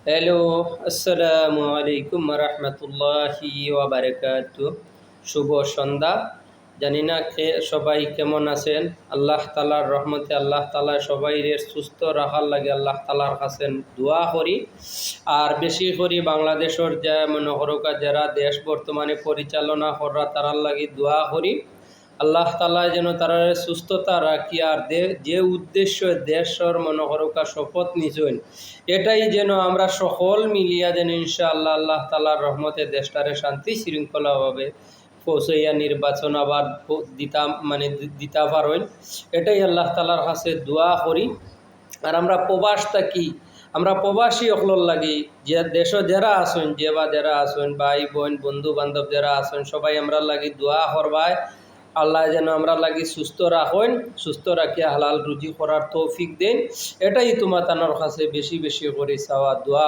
Hello, আসসালামু আলাইকুম রহমতুল্লাহি ওয়াবারাকাতু। শুভ সন্ধ্যা। জানি না সবাই কেমন আছেন। আল্লাহ তালার রহমতে আল্লাহ তালা সবাই সুস্থ রাখার লাগে আল্লাহ তালার কাছে দোয়া করি। আর বেশি করি বাংলাদেশের যে মনে করোকা যারা দেশ বর্তমানে পরিচালনা করা তারার লাগে দোয়া করি। আল্লাহ তালা যেন তারা সুস্থতা রাখি আর যে উদ্দেশ্য দেশের মনে করোকা শপথ নিছেন এটাই যেন আমরা সকল মিলিয়া যেন ইনশাআল্লাহ আল্লাহ তালার রহমতে দেশটারে শান্তি শৃঙ্খলাভাবে পৌঁছাইয়া নির্বাচন আবার দিতা পারেন, এটাই আল্লাহ তালার কাছে দোয়া করি। আর আমরা প্রবাস থাকি, আমরা প্রবাসী অকলর লাগি যে দেশ যারা আসেন যারা আসেন ভাই বোন বন্ধু বান্ধব যারা আসেন সবাই আমরা লাগি দোয়া করবায় আল্লাহ যেন আমরা লাগি সুস্থ রাখেন, সুস্থ রাখিয়া হালাল রুজি করার তৌফিক দেন। এটাই তোমার তানোর কাছে বেশি বেশি করে চাওয়া দোয়া।